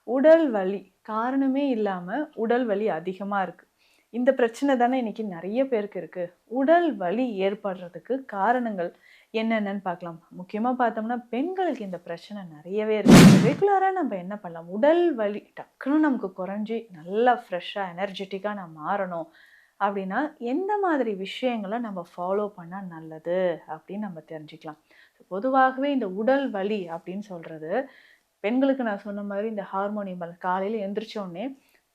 உடல் வலி காரணமே இல்லாம உடல் வலி அதிகமா இருக்கு. இந்த பிரச்சனை தானே இன்னைக்கு நெறைய பேருக்கு இருக்கு. உடல் வலி ஏற்படுறதுக்கு காரணங்கள் என்னென்னன்னு பார்க்கலாம். முக்கியமா பார்த்தோம்னா, பெண்களுக்கு இந்த பிரச்சனை நெறையவே இருக்கு. ரெகுலரா நம்ம என்ன பண்ணலாம்? உடல் வலி டக்குனு நமக்கு குறைஞ்சு நல்லா ஃப்ரெஷ்ஷா, எனர்ஜெட்டிக்கா நான் மாறணும் அப்படின்னா, எந்த மாதிரி விஷயங்கள நம்ம ஃபாலோ பண்ணா நல்லது அப்படின்னு நம்ம தெரிஞ்சுக்கலாம். பொதுவாகவே இந்த உடல் வலி அப்படின்னு சொல்றது பெண்களுக்கு நான் சொன்ன மாரி இந்த ஹார்மோன் இம்பேலன்ஸ் காலையில எந்திரிச்ச உடனே,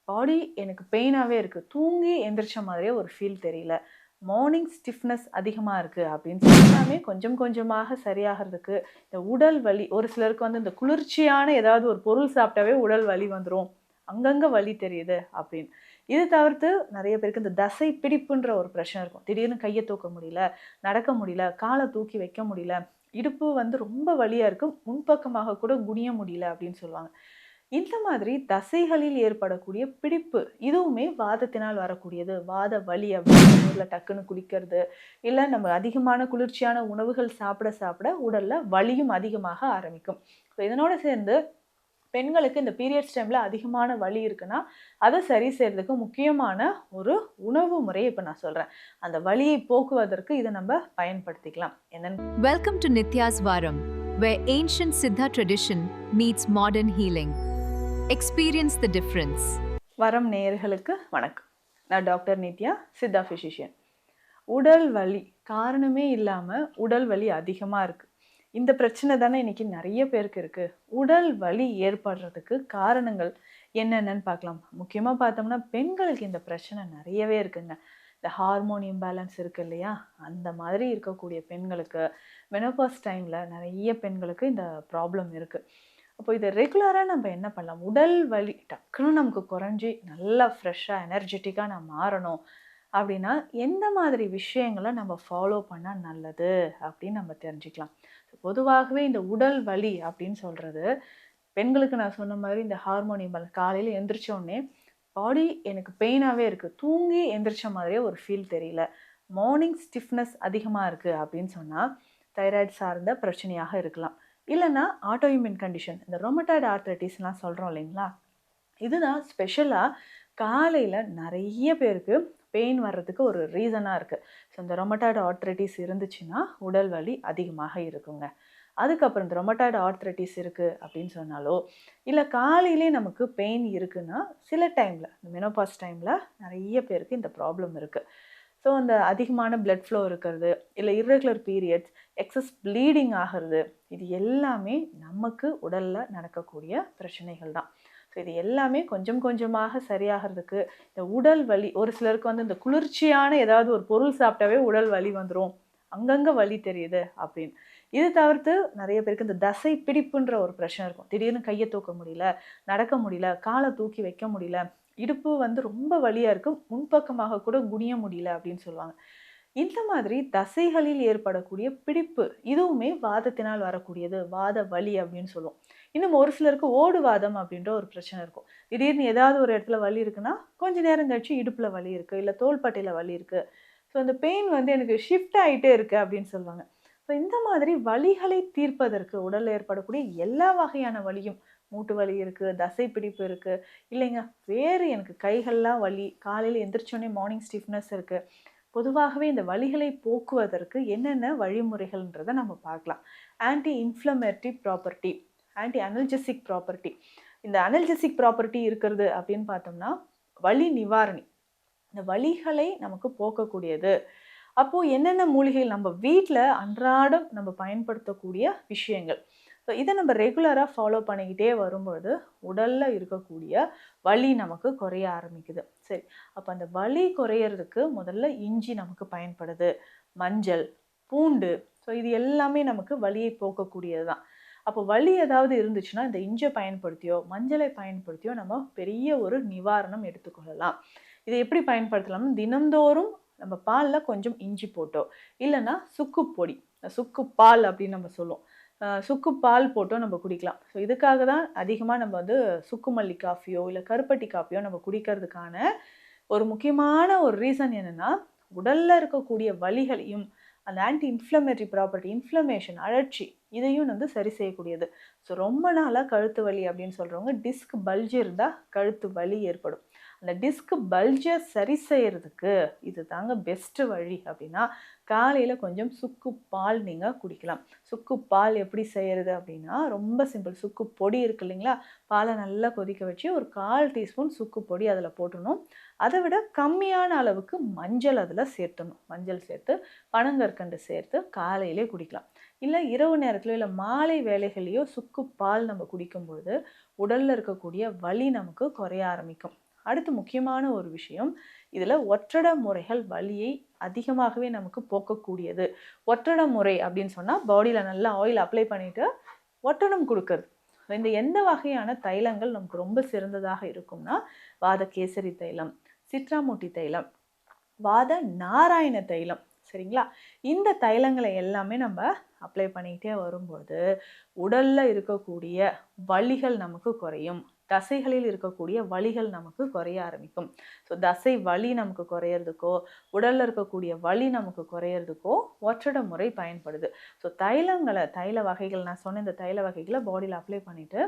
பாடி எனக்கு பெயினாவே இருக்கு. தூங்கி எந்திரிச்ச மாதிரியே ஒரு ஃபீல் தெரியல. மார்னிங் ஸ்டிஃப்னஸ் அதிகமா இருக்கு அப்படின்னு எல்லாமே கொஞ்சம் கொஞ்சமாக சரியாகறதுக்கு, இந்த உடல் வலி ஒரு சிலருக்கு வந்து இந்த குளிர்ச்சியான ஏதாவது ஒரு பொருள் சாப்பிட்டாவே உடல் வலி வந்துரும். அங்கங்க வலி தெரியுது அப்படின்னு. இது தவிர்த்து நெறைய பேருக்கு இந்த தசை பிடிப்புன்ற ஒரு பிரச்சனை இருக்கும். திடீர்னு கைய தூக்க முடியல, நடக்க முடியல, கால தூக்கி வைக்க முடியல. இடுப்பு வந்து ரொம்ப வலியா இருக்கு. முன்பக்கமாக கூட குனிய முடியல அப்படின்னு சொல்லுவாங்க. இந்த மாதிரி தசைகளில் ஏற்படக்கூடிய பிடிப்பு, இதுவுமே வாதத்தினால் வரக்கூடியது. வாத வலி அப்படின்னு ஊர்ல டக்குன்னு குளிக்கிறது, இல்ல நம்ம அதிகமான குளிர்ச்சியான உணவுகள் சாப்பிட சாப்பிட உடல்ல வலியும் அதிகமாக ஆரம்பிக்கும். இதனோட சேர்ந்து பெண்களுக்கு இந்த பீரியட்ஸ் டைம்ல அதிகமான வலி இருக்குன்னா, அத சரி செய்றதுக்கு முக்கியமான ஒரு உணவு முறைய இப்ப நான் சொல்றேன். அந்த வலியை போக்குவதற்கு இத நம்ம பயன்படுத்திக்கலாம். என்னன்னு Welcome to Nitya's Varam, where ancient Siddha tradition meets modern healing. Experience the difference. வரம் நேயர்களுக்கு வணக்கம். நான் டாக்டர் நித்யா, சித்தா பிசிஷியன். உடல் வலி காரணமே இல்லாம உடல் வலி அதிகமா இருக்கு. இந்த பிரச்சனை தானே இன்னைக்கு நெறைய பேருக்கு இருக்கு. உடல் வலி ஏற்படுறதுக்கு காரணங்கள் என்னென்னன்னு பார்க்கலாம். முக்கியமா பார்த்தோம்னா, பெண்களுக்கு இந்த பிரச்சனை நெறையவே இருக்குங்க. இந்த ஹார்மோன் இம்பேலன்ஸ் இருக்கு இல்லையா? அந்த மாதிரி இருக்கக்கூடிய பெண்களுக்கு மெனோபாஸ் டைம்ல நெறைய பெண்களுக்கு இந்த ப்ராப்ளம் இருக்கு. அப்போ இத ரெகுலரா நம்ம என்ன பண்ணலாம்? உடல் வலி டக்குனு நமக்கு குறைஞ்சு நல்லா ஃப்ரெஷ்ஷா, எனர்ஜெட்டிக்கா நான் மாறணும் அப்படின்னா, எந்த மாதிரி விஷயங்கள நம்ம ஃபாலோ பண்ணா நல்லது அப்படின்னு நம்ம தெரிஞ்சுக்கலாம். பொதுவாகவே இந்த உடல் வலி அப்படின்னு சொல்றது, பெண்களுக்கு நான் சொன்ன மாரி இந்த ஹார்மோன் இம்பேலன்ஸ் காலையில எந்திரிச்ச உடனே, பாடி எனக்கு பெயினாவே இருக்கு. தூங்கி எந்திரிச்ச மாதிரியே ஒரு ஃபீல் தெரியல. மார்னிங் ஸ்டிஃப்னஸ் அதிகமா இருக்கு அப்படின்னு சொன்னா, தைராய்டு சார்ந்த பிரச்சனையாக இருக்கலாம். இல்லன்னா ஆட்டோ இம்யூன் கண்டிஷன் இந்த ரொமட்டாய்டு ஆர்த்ரைட்டிஸ்லாம் சொல்றோம் இல்லைங்களா? இதுதான் ஸ்பெஷலா காலையில நெறைய பேருக்கு பெயின் வர்றதுக்கு ஒரு ரீசனா இருக்கு. ஸோ இந்த ரொமட்டாய்டு ஆர்த்ரைட்டிஸ் இருந்துச்சுன்னா, உடல் வலி அதிகமாக இருக்குங்க. அதுக்கப்புறம் இந்த ரொமட்டாய்டு ஆர்த்ரைட்டிஸ் இருக்கு அப்படின்னு சொன்னாலோ, இல்ல காலையிலே நமக்கு பெயின் இருக்குன்னா, சில டைம்ல இந்த மெனோபாஸ் டைம்ல நெறைய பேருக்கு இந்த ப்ராப்ளம் இருக்கு. ஸோ அந்த அதிகமான பிளட் ஃப்ளோ இருக்கிறது, இல்ல இர்ரெகுலர் பீரியட்ஸ், எக்ஸஸ் ப்ளீடிங் ஆகுறது, இது எல்லாமே நமக்கு உடல்ல நடக்கக்கூடிய பிரச்சனைகள் தான். ஸோ இது எல்லாமே கொஞ்சம் கொஞ்சமாக சரியாகறதுக்கு, இந்த உடல் வலி ஒரு சிலருக்கு வந்து இந்த குளிர்ச்சியான ஏதாவது ஒரு பொருள் சாப்பிட்டாவே உடல் வலி வந்துரும். அங்கங்க வலி தெரியுது அப்படின்னு. இது தவிர்த்து நெறைய பேருக்கு இந்த தசை பிடிப்புன்ற ஒரு பிரச்சனை இருக்கும். திடீர்னு கைய தூக்க முடியல, நடக்க முடியல, கால தூக்கி வைக்க முடியல. இடுப்பு வந்து ரொம்ப வலியா இருக்கு. முன்பக்கமாக கூட குனிய முடியல அப்படின்னு சொல்லுவாங்க. இந்த மாதிரி தசைகளில் ஏற்படக்கூடிய பிடிப்பு, இதுவுமே வாதத்தினால் வரக்கூடியது. வாத வலி அப்படின்னு சொல்லுவோம். இன்னும் ஒரு சிலருக்கு ஓடுவாதம் அப்படின்ற ஒரு பிரச்சனை இருக்கும். திடீர்னு ஏதாவது ஒரு இடத்துல வலி இருக்குன்னா, கொஞ்ச நேரம் கழிச்சு இடுப்புல வலி இருக்கு, இல்ல தோள்பட்டையில வலி இருக்கு. ஸோ அந்த பெயின் வந்து எனக்கு ஷிஃப்ட் ஆயிட்டே இருக்கு அப்படின்னு சொல்லுவாங்க. ஸோ இந்த மாதிரி வலிகளை தீர்ப்பதற்கு உடல்ல ஏற்படக்கூடிய எல்லா வகையான வலியும், மூட்டு வலி இருக்கு, தசை பிடிப்பு இருக்கு, இல்லைங்க வேறு எனக்கு கைகள்லாம் வலி, காலையில எந்திரிச்சோனே மார்னிங் ஸ்டிஃப்னஸ் இருக்கு. பொதுவாகவே இந்த வலிகளை போக்குவதற்கு என்னென்ன வழிமுறைகள்ன்றத நம்ம பார்க்கலாம். Anti inflammatory property, anti analgesic property. இந்த அனல்ஜெசிக் ப்ராப்பர்ட்டி இருக்கிறது அப்படின்னு பார்த்தோம்னா, வலி நிவாரணி. இந்த வலிகளை நமக்கு போக்கக்கூடியது. அப்போ என்னென்ன மூலிகைகள் நம்ம வீட்ல அன்றாடம் நம்ம பயன்படுத்தக்கூடிய விஷயங்கள். ஸோ இத நம்ம ரெகுலரா ஃபாலோ பண்ணிக்கிட்டே வரும்பொழுது, உடல்ல இருக்கக்கூடிய வலி நமக்கு குறைய ஆரம்பிக்குது. சரி, அப்ப அந்த வலி குறையறதுக்கு முதல்ல இஞ்சி நமக்கு பயன்படுது. மஞ்சள், பூண்டு ஸோ இது எல்லாமே நமக்கு வலியை போக்கக்கூடியது தான். அப்போ வலி ஏதாவது இருந்துச்சுன்னா, இந்த இஞ்ச பயன்படுத்தியோ, மஞ்சளை பயன்படுத்தியோ நம்ம பெரிய ஒரு நிவாரணம் எடுத்துக்கொள்ளலாம். இத எப்படி பயன்படுத்தலாம்னா, தினந்தோறும் நம்ம பால்ல கொஞ்சம் இஞ்சி போட்டோ, இல்லன்னா சுக்கு பொடி, சுக்கு பால் அப்படின்னு நம்ம சொல்லுவோம். சுக்கு பால் போட்டோ நம்ம குடிக்கலாம். ஸோ இதுக்காக தான் அதிகமா நம்ம வந்து சுக்கு மல்லி காஃபியோ, இல்ல கருப்பட்டி காப்பியோ நம்ம குடிக்கிறதுக்கான ஒரு முக்கியமான ஒரு ரீசன் என்னன்னா, உடல்ல இருக்கக்கூடிய வலிகளையும், அந்த ஆன்டி இன்ஃப்ளமேட்டரி ப்ராப்பர்ட்டி இன்ஃப்ளமேஷன் அழற்சி இதையும் வந்து சரி செய்யக்கூடியது. ஸோ ரொம்ப நாளாக கழுத்து வலி அப்படின்னு சொல்கிறவங்க டிஸ்க் பல்ஜ் இருந்தால் கழுத்து வலி ஏற்படும். அந்த டிஸ்க் பல்ஜை சரி செய்யறதுக்கு இது தாங்க பெஸ்ட்டு வழி அப்படின்னா, காலையில் கொஞ்சம் சுக்கு பால் நீங்கள் குடிக்கலாம். சுக்கு பால் எப்படி செய்கிறது அப்படின்னா, ரொம்ப சிம்பிள். சுக்கு பொடி இருக்கு இல்லைங்களா, பாலை நல்லா கொதிக்க வச்சு ஒரு 1/4 டீஸ்பூன் சுக்கு பொடி அதில் போட்டுடணும். அதை விட கம்மியான அளவுக்கு மஞ்சள் அதில் சேர்த்துடணும். மஞ்சள் சேர்த்து பனங்கற்கண்டு சேர்த்து காலையிலே குடிக்கலாம். இல்லை இரவு நேரத்திலோ இல்லை மாலை வேளைகளையோ சுக்கு பால் நம்ம குடிக்கும்பொழுது உடலில் இருக்கக்கூடிய வலி நமக்கு குறைய ஆரம்பிக்கும். அடுத்து முக்கியமான ஒரு விஷயம், இதில் ஒற்றட முறைகள் வலியை அதிகமாகவே நமக்கு போக்கக்கூடியது. ஒற்றட முறை அப்படின்னு சொன்னால் பாடியில் நல்லா ஆயில் அப்ளை பண்ணிவிட்டு ஒட்டடம் கொடுக்குறது. இந்த எந்த வகையான தைலங்கள் நமக்கு ரொம்ப சிறந்ததாக இருக்கும்னா, வாத கேசரி தைலம், சிட்ராமூட்டி தைலம், வாத நாராயண தைலம், சரிங்களா? இந்த தைலங்களை எல்லாமே நம்ம அப்ளை பண்ணிக்கிட்டே வரும்போது உடலில் இருக்கக்கூடிய வலிகள் நமக்கு குறையும். தசைகளில் இருக்கக்கூடிய வலிகள் நமக்கு குறைய ஆரம்பிக்கும். ஸோ தசை வலி நமக்கு குறையிறதுக்கோ உடலில் இருக்கக்கூடிய வலி நமக்கு குறையிறதுக்கோ ஒற்றட முறை பயன்படுது. ஸோ தைல வகைகள் நான் சொன்ன இந்த தைல வகைகளை பாடியில் அப்ளை பண்ணிவிட்டு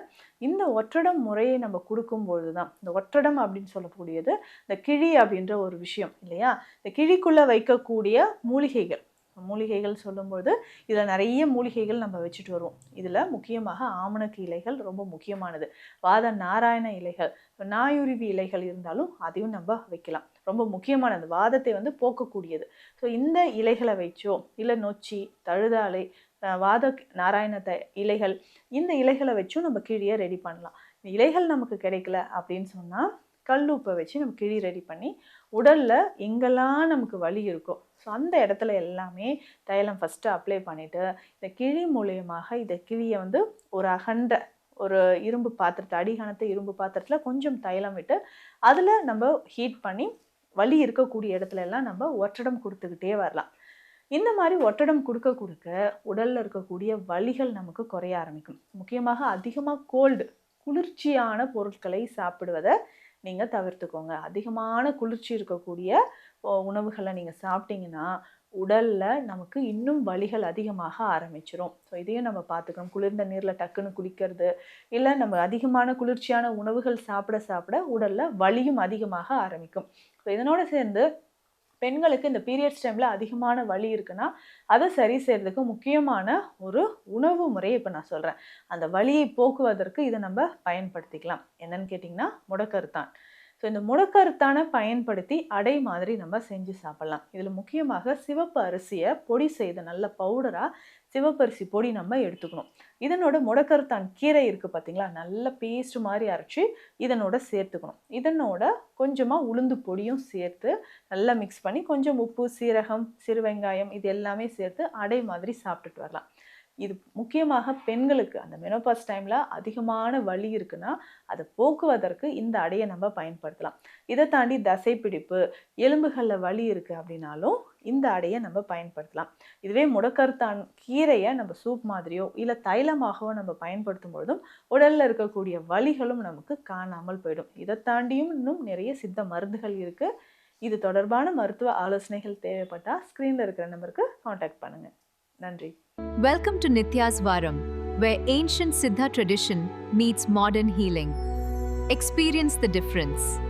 இந்த ஒற்றடம் முறையை நம்ம கொடுக்கும்பொழுது தான், இந்த ஒற்றடம் அப்படின்னு சொல்லக்கூடியது இந்த கிழி அப்படின்ற ஒரு விஷயம் இல்லையா, இந்த கிழிக்குள்ளே வைக்கக்கூடிய மூலிகைகள் சொல்லும்போது இதில் நிறைய மூலிகைகள் நம்ம வச்சுட்டு வருவோம். இதில் முக்கியமாக ஆமணக்கு இலைகள் ரொம்ப முக்கியமானது. வாத நாராயண இலைகள், நாயுருவி இலைகள் இருந்தாலும் அதையும் நம்ம வைக்கலாம். ரொம்ப முக்கியமானது, வாதத்தை வந்து போக்கக்கூடியது. ஸோ இந்த இலைகளை வச்சோ இல்லை நொச்சி, தழுதாலை, வாத நாராயண இலைகள், இந்த இலைகளை வச்சும் நம்ம கிழியை ரெடி பண்ணலாம். இந்த இலைகள் நமக்கு கிடைக்கல அப்படின்னு சொன்னால் கல்லுப்பை வச்சு நம்ம கிழி ரெடி பண்ணி உடலில் எங்கெல்லாம் நமக்கு வலி இருக்கோ ஸோ அந்த இடத்துல எல்லாமே தைலம் ஃபஸ்ட்டு அப்ளை பண்ணிவிட்டு இந்த கிழி மூலியமாக இந்த கிழியை வந்து ஒரு இரும்பு பாத்திரத்தை, அடிகனத்தை இரும்பு பாத்திரத்தில் கொஞ்சம் தைலம் விட்டு அதில் நம்ம ஹீட் பண்ணி வலி இருக்கக்கூடிய இடத்துல எல்லாம் நம்ம ஒற்றடம் கொடுத்துக்கிட்டே வரலாம். இந்த மாதிரி ஒற்றடம் கொடுக்க உடலில் இருக்கக்கூடிய வலிகள் நமக்கு குறைய ஆரம்பிக்கும். முக்கியமாக அதிகமாக குளிர்ச்சியான பொருட்களை சாப்பிடுவதை நீங்கள் தவிர்த்துக்கோங்க. அதிகமான குளிர்ச்சி இருக்கக்கூடிய உணவுகளை நீங்கள் சாப்பிட்டீங்கன்னா உடலில் நமக்கு இன்னும் வலிகள் அதிகமாக ஆரம்பிச்சிடும். ஸோ இதையும் நம்ம பார்த்துக்கணும். குளிர்ந்த நீரில் டக்குன்னு குளிக்கிறது, இல்லை நம்ம அதிகமான குளிர்ச்சியான உணவுகள் சாப்பிட உடலில் வலியும் அதிகமாக ஆரம்பிக்கும். ஸோ இதனோட சேர்ந்து பெண்களுக்கு இந்த பீரியட்ஸ் டைமில் அதிகமான வலி இருக்குன்னா அதை சரி செய்கிறதுக்கு முக்கியமான ஒரு உணவு முறையை இப்போ நான் சொல்கிறேன். அந்த வலியை போக்குவதற்கு இதை நம்ம பயன்படுத்திக்கலாம். என்னன்னு கேட்டிங்கன்னா முடக்கருத்தான். ஸோ இந்த முடக்கருத்தானை பயன்படுத்தி அடை மாதிரி நம்ம செஞ்சு சாப்பிட்லாம். இதில் முக்கியமாக சிவப்பு அரிசியை பொடி செய்த நல்ல பவுடராக சிவப்பரிசி பொடி நம்ம எடுத்துக்கணும். இதனோட முடக்கருத்தான் கீரை இருக்குது பார்த்தீங்களா, நல்ல பேஸ்ட் மாதிரி அரைச்சி இதனோட சேர்த்துக்கணும். இதனோட கொஞ்சமாக உளுந்து பொடியும் சேர்த்து நல்லா மிக்ஸ் பண்ணி கொஞ்சம் உப்பு, சீரகம், சிறு வெங்காயம் இது எல்லாமே சேர்த்து அடை மாதிரி சாப்பிட்டுட்டு வரலாம். இது முக்கியமாக பெண்களுக்கு அந்த மெனோபாஸ் டைமில் அதிகமான வலி இருக்குன்னா அதை போக்குவதற்கு இந்த அடையை நம்ம பயன்படுத்தலாம். இதை தாண்டி தசைப்பிடிப்பு, எலும்புகளில் வலி இருக்குது அப்படின்னாலும் இந்த அடையை நம்ம பயன்படுத்தலாம். இதுவே முடக்கருத்தான் கீரையை நம்ம சூப் மாதிரியோ இல்லை தைலமாகவோ நம்ம பயன்படுத்தும் பொழுதும் உடலில் இருக்கக்கூடிய வலிகளும் நமக்கு காணாமல் போயிடும். இதை தாண்டியும் இன்னும் நிறைய சித்த மருந்துகள் இருக்குது. இது தொடர்பான மருத்துவ ஆலோசனைகள் தேவைப்பட்டால் ஸ்க்ரீனில் இருக்கிற நம்பருக்கு காண்டாக்ட் பண்ணுங்கள். நன்றி. Welcome to Nitya's Varam, where ancient Siddha tradition meets modern healing. Experience the difference.